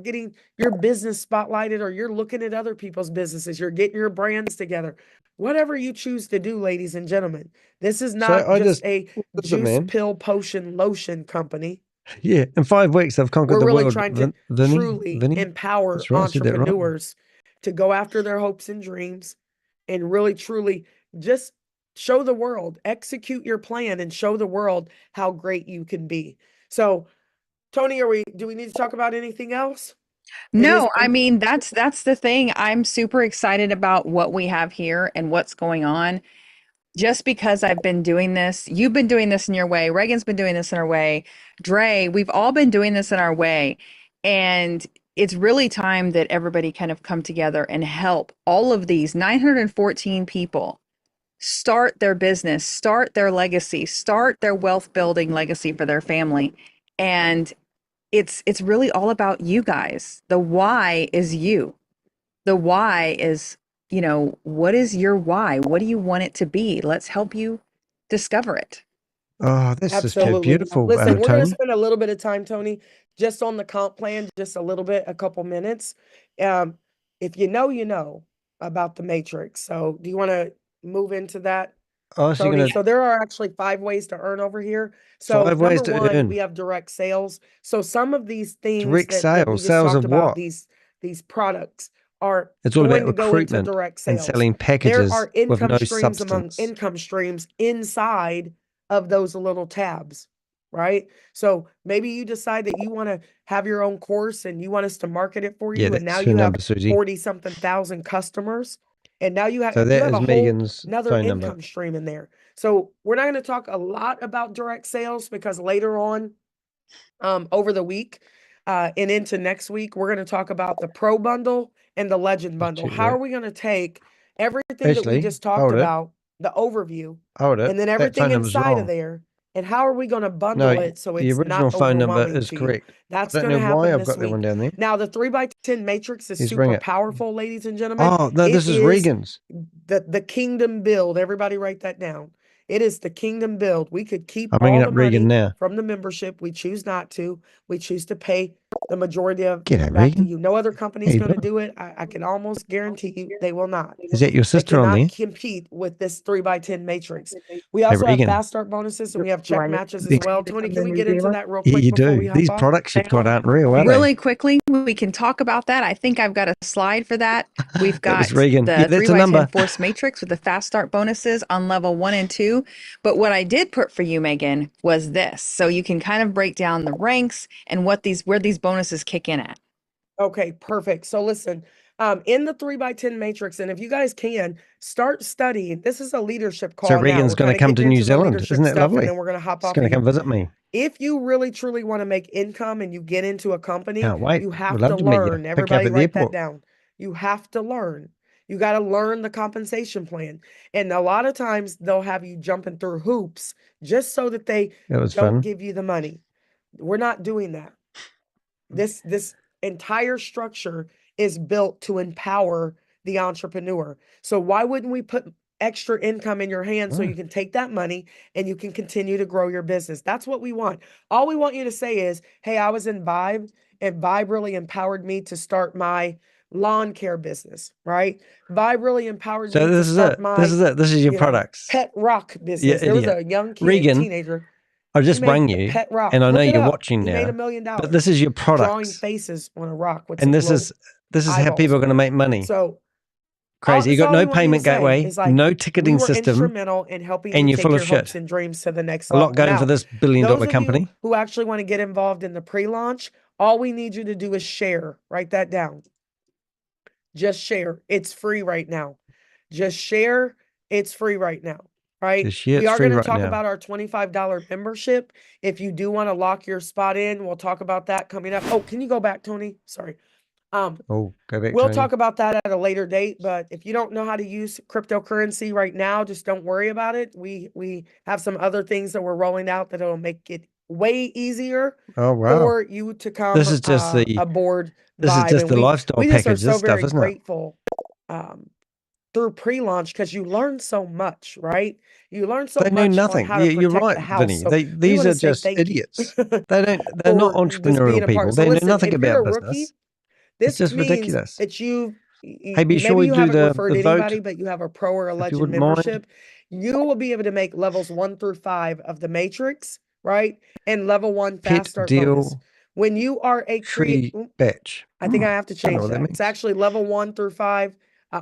getting your business spotlighted, or you're looking at other people's businesses. You're getting your brands together. Whatever you choose to do, ladies and gentlemen. This is not just a juice, pill, potion, lotion company. Yeah, in 5 weeks I've conquered the world. We're really trying to truly empower entrepreneurs to go after their hopes and dreams and really, truly just show the world, execute your plan and show the world how great you can be. So, Tony, do we need to talk about anything else? No, I mean, that's the thing. I'm super excited about what we have here and what's going on. Just because I've been doing this, you've been doing this in your way, Reagan's been doing this in her way, Dre, we've all been doing this in our way. And it's really time that everybody kind of come together and help all of these 914 people start their business, start their legacy, start their wealth building legacy for their family. And it's really all about you guys. The why is you. The why is, what is your why? What do you want it to be? Let's help you discover it. Oh, this is too beautiful. Listen, we're going to spend a little bit of time, Tony, just on the comp plan, just a little bit, a couple minutes. If you know about the matrix. So do you want to move into that? Oh, so there are actually 5 ways to earn over here. So number one, we have direct sales. So some of these things that we just talked about, these products are going to go into direct sales. And selling packages. There are income with no streams substance. among income streams inside of those little tabs, right? So maybe you decide that you want to have your own course and you want us to market it for you. And now you have 40-something thousand customers. And now you have, so you have a Megan's whole another income stream in there. So we're not going to talk a lot about direct sales because later on over the week and into next week, we're going to talk about the Pro Bundle and the Legend Bundle. How are we going to take everything that we just talked about, the overview, and then everything inside of there, and how are we going to bundle it so it's not overwhelming? The original phone number is correct. That's going to happen this week. Now, the 3x10 matrix is super powerful, ladies and gentlemen. Oh, no, this is Regan's. The Kingdom Build. Everybody write that down. It is the Kingdom Build. We could keep all the money from the membership. We choose not to. We choose to pay The majority of G'day, back to Regan. you. No other company's How you going to doing? do it. I can almost guarantee you they will not. Is that your They sister on cannot there? compete with this 3x10 matrix. We Hey, also have Regan. fast start bonuses and we have check matches as Next- well. Tony, can we get into that real Yeah, quick you before do. we hop These off? products you've got aren't real, are Really quickly, we can talk about that. I think I've got a slide for that. We've That got was Regan. the Yeah, that's a 3x10 number. force matrix with the fast start bonuses on level 1 and 2. But what I did put for you, Megan, was this. So you can kind of break down the ranks and where these bonuses kick in at. Okay, perfect. So listen, in the 3x10 matrix, and if you guys can start studying, this is a leadership call. So now. Regan's We're going to kinda come to getting New into the Zealand. leadership Isn't that stuff, lovely? And then we're going to hop He's off going of to come here. visit me. If you really truly want to make income and you get into a company, Can't wait. you Would have love to to meet you. learn. Pick you up Everybody at the write that airport. down. You have to learn. You got to learn the compensation plan. And a lot of times they'll have you jumping through hoops just so that they That was don't fun. give you the money. We're not doing that. This entire structure is built to empower the entrepreneur. So why wouldn't we put extra income in your hands so you can take that money and you can continue to grow your business? That's what we want. All we want you to say is, hey, I was in VYB and VYB really empowered me to start my lawn care business, right? VYB really empowered So me to this is start it. my This is it. This is your you know, products. pet rock You business. There was idiot. a young kid, Regan, teenager. I He just made rang the you, pet rock. and I know Look it you're up. watching He made now. $1 million. But this is your drawing products, faces on a rock with and some this little is how eyeballs. people are going to make money. So Crazy. You that's got all no we want you to payment say gateway, is like, no we ticketing were system, instrumental in helping and you you're take full your of hopes shit. and dreams to the next A lot level. going Now, for this $1 billion those of company. you who actually want to get involved in the pre-launch, all we need you to do is share. Write that down. Just share. It's free right now. Just share. It's free right now. Right? Just share, We it's are free going to right talk now. about our $25 membership. If you do want to lock your spot in, we'll talk about that coming up. Oh, can you go back, Tony? Sorry. Oh, go back, We'll Tony. talk about that at a later date, but if you don't know how to use cryptocurrency right now, just don't worry about it. We have some other things that we're rolling out that'll make it way easier Oh, wow. for you to come This is just aboard this is VYB. just And the we lifestyle just are package, so this stuff, very isn't it? grateful through pre-launch because you learn so much, right? You learn so They know much on nothing. how to You're protect right, the house. Vinny. So we These want are to say just thank idiots. you They're not for just entrepreneurial being a people. part. So They know listen, nothing if you're about a rookie, business. this It's just means ridiculous. that Hey, be sure maybe we you do haven't referred the vote anybody, but you have a pro or a if you legend wouldn't mind. membership. You will be able to make levels 1 through 5 of the matrix, right? And level 1 Pet fast start bonus. deal When you are a tree batch. I think I have to Don't know change what that. that It's means. actually level 1 through 5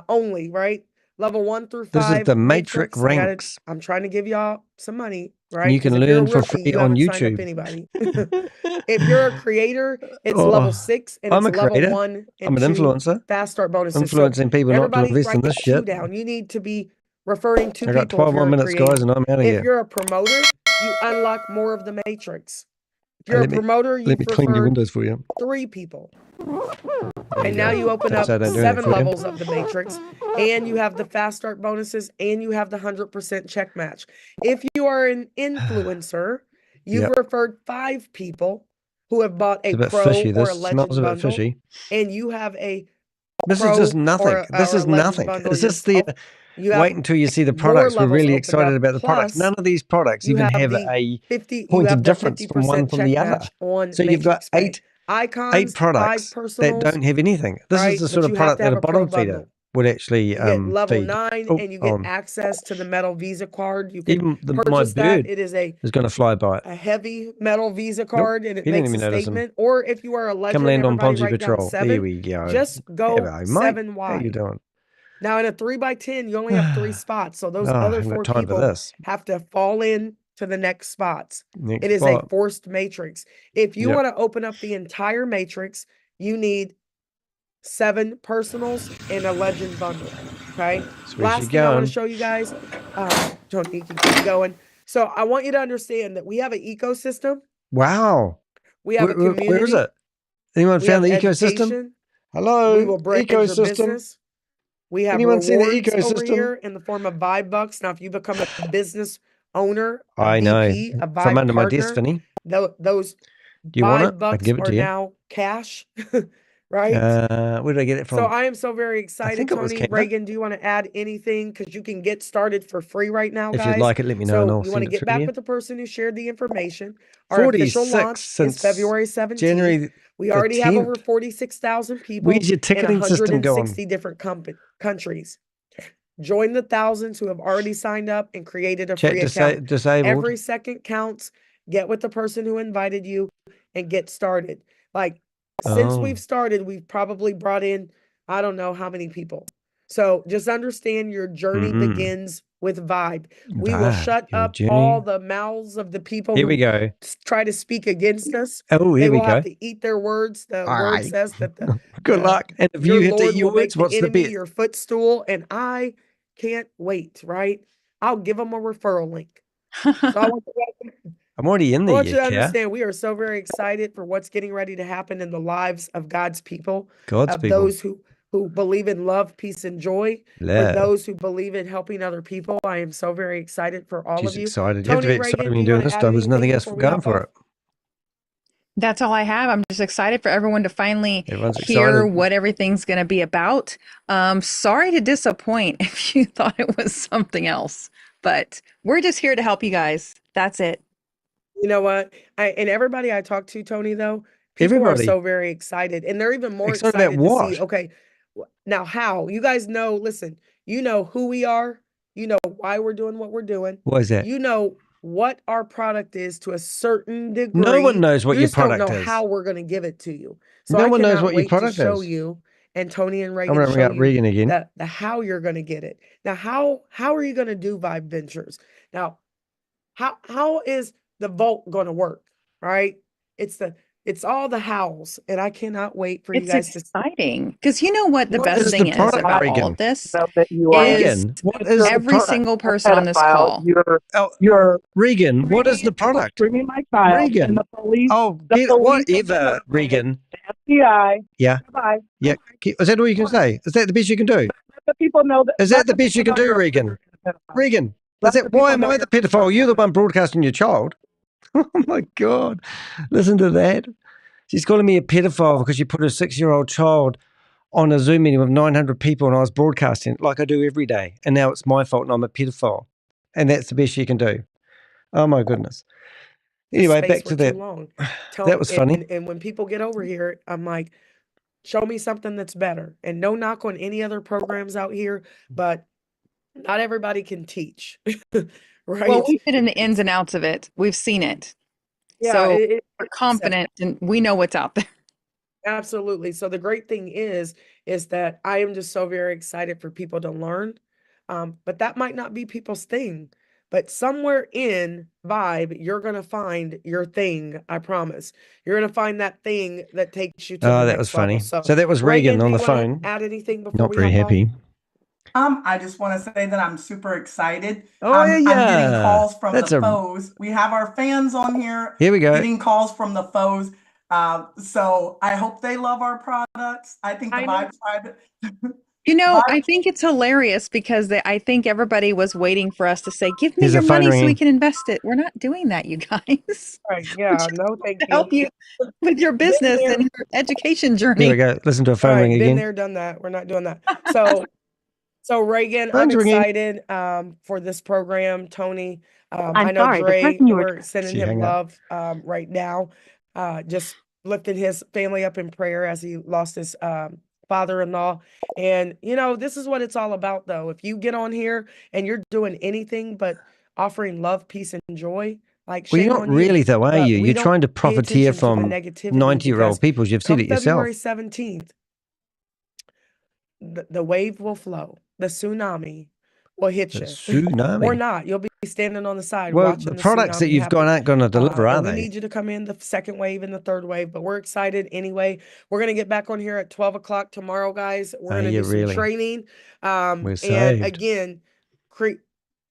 only, right? Level 1 through This is 5 the matrix matrix. ranks. I'm trying to give y'all some money, And right? you can Because if you're a learn for rookie, free you on haven't signed up YouTube. anybody. If you're a creator, it's level 6 and I'm it's a level creator. 1 I'm and an 2 influencer. fast start bonuses. Influencing people not to Everybody invest in write this 2 shit. down. You need to be referring to I got people if 12 you're more a minutes, creator. guys, and I'm out of If here. you're a promoter, you unlock more of the matrix. If you're Let a me- promoter, Let me you've clean your referred windows for you. 3 people. There And now go. you open That's up how they do it 7 for you. levels of the matrix, and you have the fast start bonuses, and you have the 100% check match. If you are an influencer, you've Yep. referred 5 people who have bought It's a a bit pro fishy. or a This legend smells a bit bundle, fishy. and you have a This is pro just nothing. or This or a is legend nothing. bundle Is this the yourself. You have wait until you see the more products? We're levels really opened excited up. about the products. Plus, None of these products you even have have the a 50. You point have of the difference from one 50% from check the other. match on So you've got Matrix Pay. 8 Icons, 5 products that personals, don't have anything. This is right? the But sort of you have product to that have a a pro bottom feeder bundle. would actually You get level feed. 9 Oh, and you get access to the metal Visa card. You can even my purchase that. bird It is a is going to fly by it. heavy metal Visa card and it He didn't makes a even notice him. statement. Or if you are a Come legend, land on everybody Ponzi write down Patrol. There 7. we go. Just go Hello, mate. 7 How you wide. doing? Now in a 3x10, you only have 3 spots. So those Oh, I other haven't 4 got time for people this. have to fall in to the next spots. Next It is a spot. forced matrix. If you Yep. want to open up the entire matrix, you need 7 personals and a legend bundle. Okay. So where's she Last thing I want going? to show you guys, Tony, you can keep going. So I want you to understand that we have an ecosystem. Wow. We have a community. Where is it? Anyone We found have the ecosystem? education. Hello, We will brand your ecosystem. business. We have Anyone see the rewards over ecosystem? here in the form of VYB bucks. Now, if you become a business owner, a I know. VP, a VYB From under my partner, destiny. those Do you want VYB it? I can bucks give it are to you. now cash. right? Where did I get it from? So I am so very excited, think it was Tony. Canva. Reagan, do you want to add anything? Because you can get started for free right now, If guys. you'd like it, let me know and So I'll you want send to it get through back you. with the person who shared the information. Our official 46 launch is since February 17th. January We the already have over 10th. 46,000 people Where's your in ticketing system going? 160 different countries. Join the thousands who have already signed up and created a Chat free account. disabled. Every second counts. Get with the person who invited you and get started. Like, since we've started, we've probably brought in, I don't know how many people. So just understand your journey begins with VYB. We will shut up all the mouths of the people Here we who go. try to speak against us. Oh, here They we will go. have to eat their words. The All word right. says that Good luck. And if your you hit Lord the will make words, the what's the enemy bet? your footstool, and I can't wait, right? I'll give them a referral link. So I want to I'm already in I there, want you to yeah. understand we are so very excited for what's getting ready to happen in the lives of God's people, God's of people. those who believe in love, peace, and joy, for Yeah. those who believe in helping other people. I am so very excited for all She's of you. excited. You have to Tony, be excited Reagan, when do you're you doing want this to add stuff. There's nothing anything else before we going hop for off? it. That's all I have. I'm just excited for everyone to finally Everyone's hear excited. what everything's going to be about. Sorry to disappoint if you thought it was something else, but we're just here to help you guys. That's it. You know what? And everybody I talk to, Tony, though, people are so very excited, and they're even more Excited about excited to see, what? okay, now how? You guys know, listen, you know who we are, you know why we're doing what we're doing. What is that? You know what our product is to a certain degree. No one knows what You your just don't product know is. how we're going to give it to you. So No I one knows cannot what your wait to product show is. you, and Tony and I'm Reagan going to bring show up you Regan again. the how you're going to get it. Now, how are you going to do VYB Ventures? Now, how is the vault going to work? Right? It's all the hows, and I cannot wait for you It's guys to. exciting because you know what the What best is thing the is product, about all Regan? of this is Regan, what is the every product? single person on this call. Oh, Regan, what is the product? Bringing my child, Regan. and the police. Oh, the get police whatever, Regan. The FBI. Yeah. Bye. Yeah. Is that all you can say? Is that the best you can do? Let the people know that. Is that the best you can do, Regan? Regan, is that why am I the pedophile? You're the one broadcasting your child. Oh my God. Listen to that. She's calling me a pedophile because she put her 6-year-old child on a Zoom meeting with 900 people and I was broadcasting like I do every day. And now it's my fault and I'm a pedophile. And that's the best she can do. Oh my goodness. Anyway, back to that. That was funny. And when people get over here, I'm like, show me something that's better. And no knock on any other programs out here, but not everybody can teach. Right? Well, we've been in the ins and outs of it. We've seen it. Yeah, so we're confident and we know what's out there. Absolutely. So the great thing is that I am just so very excited for people to learn. But that might not be people's thing. But somewhere in VYB, you're going to find your thing. I promise. You're going to find that thing that takes you to the next level. That was funny. So that was Regan on the phone. Add anything before Not very happy. I just want to say that I'm super excited. Oh, I'm getting calls from That's the foes. We have our fans on here. Here we go. Getting calls from the foes. So I hope they love our products. I think the VYB tribe. You know, I think it's hilarious because I think everybody was waiting for us to say, give me your money so we can invest it. We're not doing that, you guys. Right. Yeah. No, thank you. Help you with your business and your education journey. Here we go. Listen to a phone ring again. Been there, done that. We're not doing that. So Reagan, Phone's I'm ringing. excited for this program. Tony, I'm I know sorry, the Dre, person you were we're sending him love right now. Just lifting his family up in prayer as he lost his father-in-law. And, you know, this is what it's all about, though. If you get on here and you're doing anything but offering love, peace, and joy, like, well, you're not really, though, are you? You're trying to profiteer from 90-year-old people. You've said it yourself. February 17th, the wave will flow. The tsunami will hit you. Tsunami. Or not. You'll be standing on the side the watching the products that you've got aren't going to deliver, are they? We need you to come in the second wave and the third wave, but we're excited anyway. We're going to get back on here at 12 o'clock tomorrow, guys. We're going to do some training. We're saved. And again,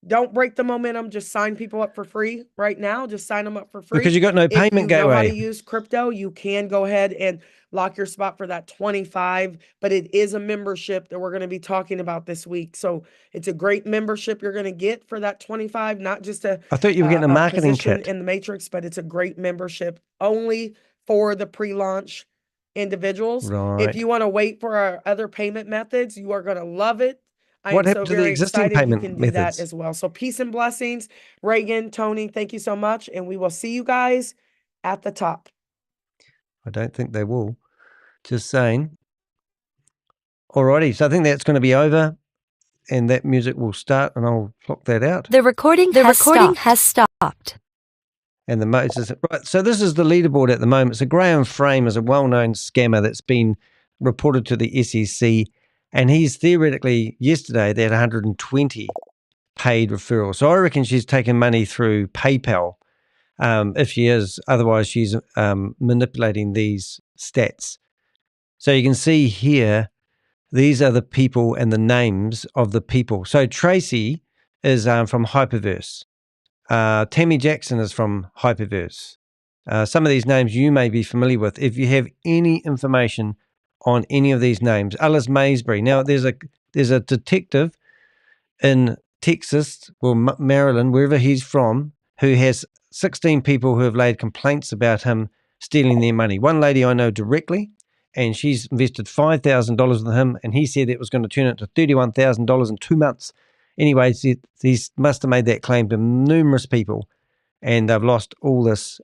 don't break the momentum. Just sign people up for free right now. Just sign them up for free. Because you got no payment gateway. If you know how to use crypto, you can go ahead and lock your spot for that 25, but it is a membership that we're going to be talking about this week. So it's a great membership you're going to get for that 25, not just I thought you were getting a marketing kit in the matrix, but it's a great membership only for the pre-launch individuals. Right. If you want to wait for our other payment methods, you are going to love it. What happened to the existing payment you can do methods? that as well. So peace and blessings. Ragan, Tony, thank you so much. And we will see you guys at the top. I don't think they will. Just saying. Alrighty, so I think that's going to be over, and that music will start, and I'll block that out. The recording has stopped. And the Moses. Right, so this is the leaderboard at the moment. So Graham Frame is a well-known scammer that's been reported to the SEC, and he's theoretically, yesterday, they had 120 paid referrals. So I reckon she's taken money through PayPal, if she is. Otherwise, she's manipulating these stats. So you can see here, these are the people and the names of the people. So Tracy is from Hyperverse. Tammy Jackson is from Hyperverse. Some of these names you may be familiar with. If you have any information on any of these names, Alice Maysbury. Now, there's a detective in Texas or Maryland, wherever he's from, who has 16 people who have laid complaints about him stealing their money. One lady I know directly, and she's invested $5,000 with him, and he said it was going to turn into $31,000 in 2 months. Anyways, he must have made that claim to numerous people, and they've lost all this.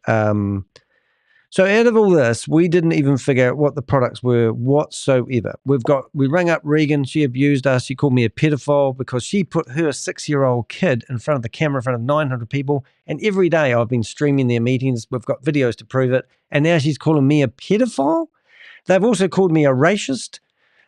So out of all this, we didn't even figure out what the products were whatsoever. We rang up Regan. She abused us. She called me a pedophile because she put her 6-year-old kid in front of the camera in front of 900 people. And every day I've been streaming their meetings. We've got videos to prove it. And now she's calling me a pedophile. They've also called me a racist.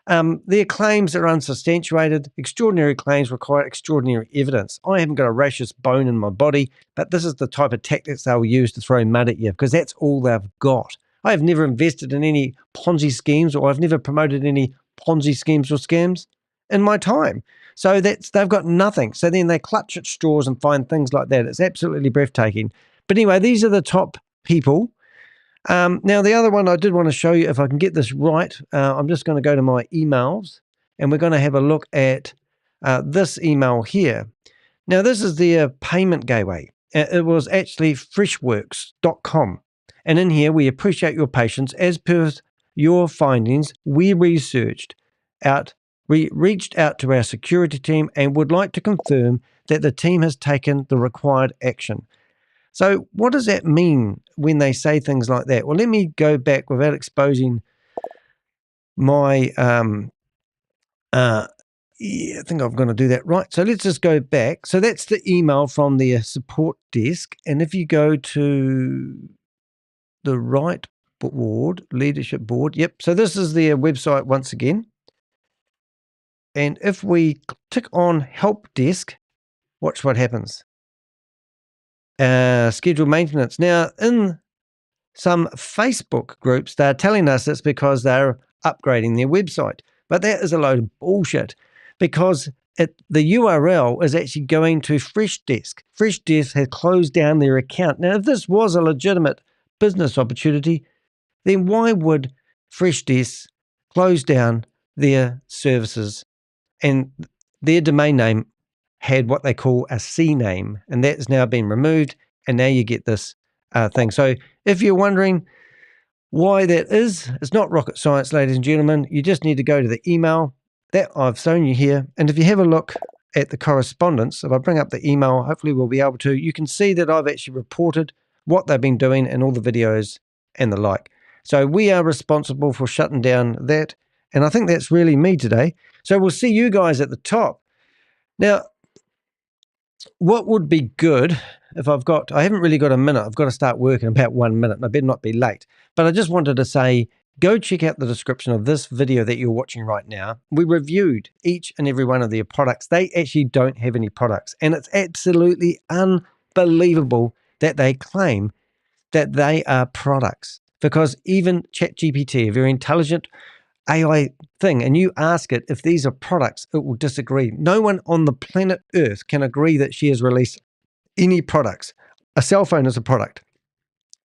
Their claims are unsubstantiated. Extraordinary claims require extraordinary evidence. I haven't got a racist bone in my body, but this is the type of tactics they'll use to throw mud at you because that's all they've got. I have never invested in any Ponzi schemes, or I've never promoted any Ponzi schemes or scams in my time. So they've got nothing. So then they clutch at straws and find things like that. It's absolutely breathtaking. But anyway, these are the top people. Now, the other one I did want to show you, if I can get this right, I'm just going to go to my emails, and we're going to have a look at this email here. Now, this is their payment gateway. It was actually freshworks.com. And in here, we appreciate your patience. As per your findings, we reached out to our security team and would like to confirm that the team has taken the required action. So what does that mean when they say things like that? Well, let me go back without exposing my, I think I'm going to do that right. So let's just go back. So that's the email from the support desk. And if you go to the right board, leadership board, yep. So this is their website once again. And if we tick on help desk, watch what happens. Scheduled maintenance. Now, in some Facebook groups, they're telling us it's because they're upgrading their website. But that is a load of bullshit because the URL is actually going to Freshdesk. Freshdesk has closed down their account. Now, if this was a legitimate business opportunity, then why would Freshdesk close down their services? And their domain name had what they call a C name, and that's now been removed, and now you get this thing. So if you're wondering why that is, it's not rocket science, ladies and gentlemen. You just need to go to the email that I've shown you here, and if you have a look at the correspondence, if I bring up the email, hopefully we'll be able to, you can see that I've actually reported what they've been doing and all the videos and the like. So we are responsible for shutting down that, and I think that's really me today. So we'll see you guys at the top. Now, what would be good if I haven't really got a minute. I've got to start work in about 1 minute, and I better not be late. But I just wanted to say, go check out the description of this video that you're watching right now. We reviewed each and every one of their products. They actually don't have any products. And it's absolutely unbelievable that they claim that they are products. Because even ChatGPT, a very intelligent AI thing, and you ask it if these are products, it will disagree. No one on the planet Earth can agree that she has released any products. A cell phone is a product.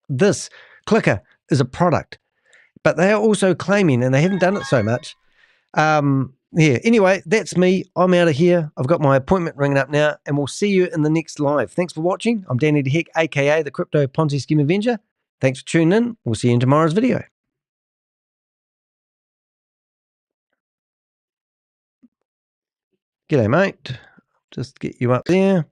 This clicker is a product. But they are also claiming, and they haven't done it so much. Anyway, that's me. I'm out of here. I've got my appointment ringing up now, and we'll see you in the next live. Thanks for watching. I'm Danny DeHeck, aka the Crypto Ponzi Scheme Avenger. Thanks for tuning in. We'll see you in tomorrow's video. G'day, mate. Just get you up there.